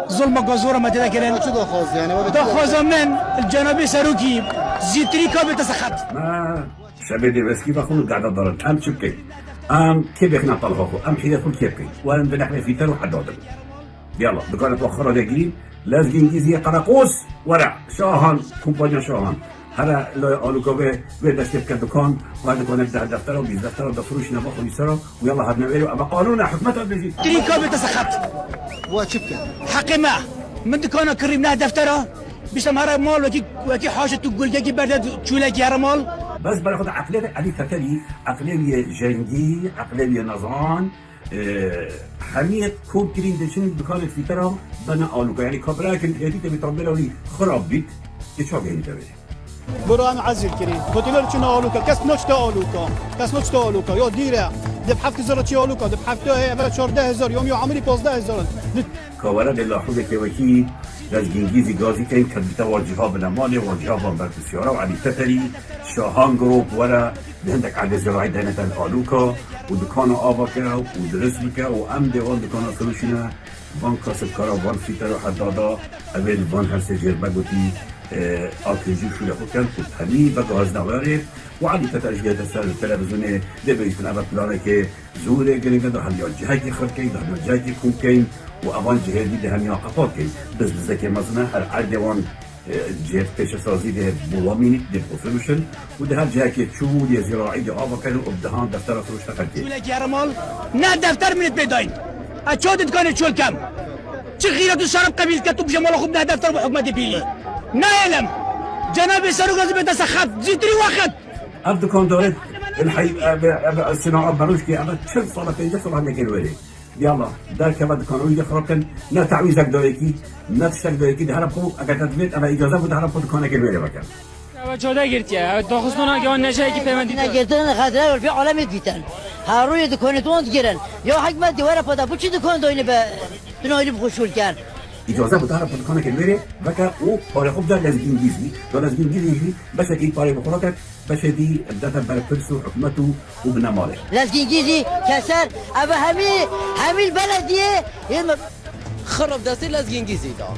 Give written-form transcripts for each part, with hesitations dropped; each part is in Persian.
ظلم قازورة ما تذكرين شو دخوز يعني دخوز من الجنوبي سروكي زيتري كابت سخط ما شبيدي بس كيف أخون قاعد أضرب أم شبكي أم كيف إحنا طلعوه أم حياة كل كيفي وأنا بنحنا في تلو حد عدل يلا دكانة توخرة دقيقين لازم إنجليزية قراقوس ورع شاهان كومبانيا شاهان هذا لو قالوا كوبي وين تشتري دكان وهذا كنا نبدأ دفتره وبيز دفتره دفروش نبخل يسرا ويلا هذا نبيله أبى قانون حكمته بيجي زيتري كابت سخط وشبكة حقي ما من دكانة كريمنا دفتره بيسم هذا مال وكي حاجة تقول كي برد شولك يا مال بس باخذ عقلية علي تتلي عقلية جنگي عقلية نظام حمية كوب كريم دشين دكانة في ترى بنا آلوكا يعني كبرى كنت هدي تبي تربي له خراب بيت إيش هو يعني تبي برو ام عزيز كريم قلت شنو آلوكا كاس نوش تا آلوكا كاس نوش تا آلوكا يا ديره دب حفت زر چی آلوکا دب حفت هی برای 14000 یوم یا عمری 15000 كورد الله حول كوكي لازم إنجليزي غازي كان كبت واجهها بالأمانة واجهها بالسيارة وعلي تتري شاهان جروب ورا عندك على زراعي دهنة الآلوكا ودكان آباكا ودرسمكا وأمدي دكان سلوشنا بانكا سبكارا بان فيتر حدادا أول بان هرسجير بقوتي آتيجي شو لأخو كان كنت هني بقى هزنا وارد وعلي تتأجيات السر التلفزيوني دبيش من أبا بلانة كي زوري قريبا ده هنيا جهاكي خركي ده هنيا جهاكي كوكين وأبان جهادي ده هنيا قطاكي بس بزاكي مزنا هر عردوان جهات پیش سازی ده بولامینی ده سولوشن و ده هر جهاكي تشو ده زراعي ده آبا كانوا وبدهان دفتر سروش تقلتي شولك يا مال نه دفتر منت بداين أشود دكانة شول كم چه غيرت الشرب قبيل كتب جمال خوب نه دفتر بحكمة بيلي نه علم جناب سروق از بتسخط زيتري وقت أب دكان دارد الحي الصناعة بروشكي أبا شل صلاة في جسر عندك الولي يلا دار كما دكانوا يجي خربكن لا تعويزك دايكي لا تشتك دايكي ده هرب خو أجا تدبيت أبا إجازة بود هرب خو دكانك الولي بكن أبا جودا گرتیه داخستونا که آن نشایی که پیوندی داد گرتن خاطره في عالم دیتن هاروی دکانتون گیرن یا حکمت دیواره پدا بچی دکان داینه به تنهایی بخوشول کن إجازة بود هرب خو دكانك الولي بكا و پاره خوب دار لازم إنجليزي ده لازم إنجليزي بس أكيد پاره بخوراتك بس دي بدأت برفلسو حكمته وبنا ماله لازم انجليزي كسر ابا همي البلديه خرب دستی لازم انگیزی دا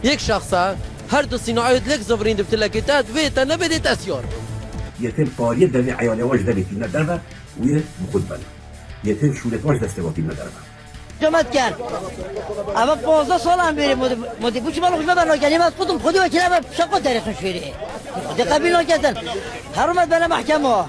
یک شخصا هر دو صناعات لك زبرين دبت لك تات ويتا نبدي تسيار يتم قارية دبي عيالي واش دبي تينا دربا ويه بخود بنا يتم شولت واش دستوا تينا دربا جمعت کن اما 15 سال هم بریم مدی بوچی مالو خوش ببر نکنیم از خودم خودی وکیل اما شقا درخون شویره خودی قبیل نکردن هرومت بنا محکمه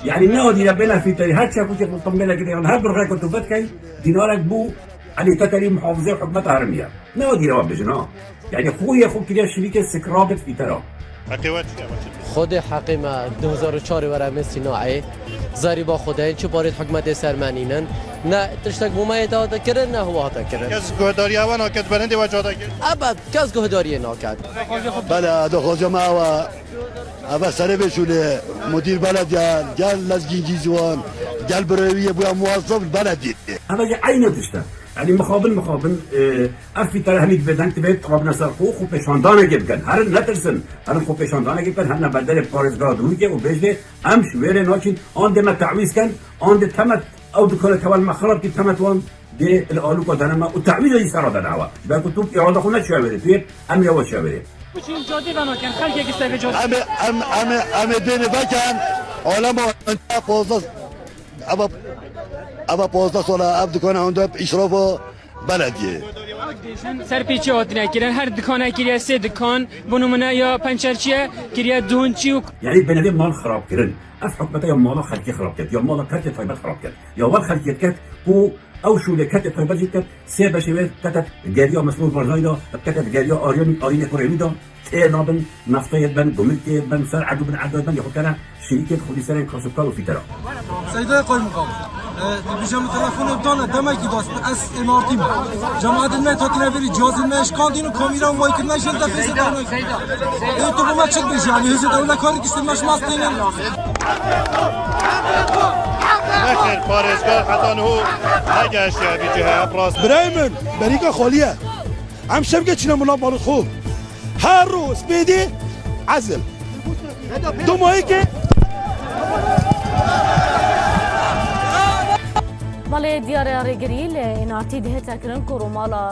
يعني نادي ربنا في تاريخ هاتشا كنت مطمنة كده يعني هاد برغاي كنت فتكي دينارك بو علي تتري محافظة وحكمتها هرمية نادي رواب بجنا يعني خويا خو كده شريكة سكرابت في ترى خود حقیما 2004 ورم صناعی زاری با خدای چه بارید حکمت سرمنینن نه تشتک بومای داده کردن نه هوا هاتا کردن کس گهداری اوا ناکد برنده و جاده کرد ابد کس گهداری ناکد بله دو جماعة و أبا سر بشوله مدير بلد قال لازم جيزوان قال بروية بويا موظف البلد هذا جا عينه تشتا يعني مخابن أفي ترى هنيك بدن تبيت قابنا سرخو خو بشاندانه جبكن هرن نترسن هرن خو بشاندانه جبكن هرن بدل بارزگاه دویه و بجده امش ویره ناچین آن دم تعویض کن آن ده تمت او دکان تول مخرب که تمت وان ده الالوکا دنما و تعویض ای سرا دنوا باید تو اراده خونه چه بره توی ام یا چه بره بچین جادی بنا کن خلک یک استفاده جادی ام دين بكن علماء انت بوزس ابا بوزس ولا اب دكان عنده اشراف بلديه سرپیچی آتنه کردن هر دکانه کریه سه دکان بنومنه یا پنچرچیه کریه دونچی و يعني بنادم مال خراب كرن اف حكمته يا مالا خلقي خراب كت يا مالا كات طيبات خراب كت يا ول خلقي كت هو او شو لكات طيبات جت سي بشوي كتت جاريا مسؤول برنايدا كتت جاريا ارين كوريدا تنابن نفطيت بن قملت بن سر عدو بن عدو بن ياخو كان شركه خدي سرين كاسوكا في ترى سيدي قول مقام بيجام تلفون بتاعنا دمكي باس اس امارتي جماعه الماء تاتنا في جواز الماء اشقادين وكاميرا ومايك الماء شنطه في سيدنا تو ما تشد بيش يعني هذا دوله كان كيستماش ماستين نخير باريسكار حتى هو نجاش بجهه ابراز برایمن بریکا خالیه هم شبکه چینا ملا مال خوب هر روز بیدی عزل دو ماهی که مال دیار رگریل ایناتی ده تکرن کرومالا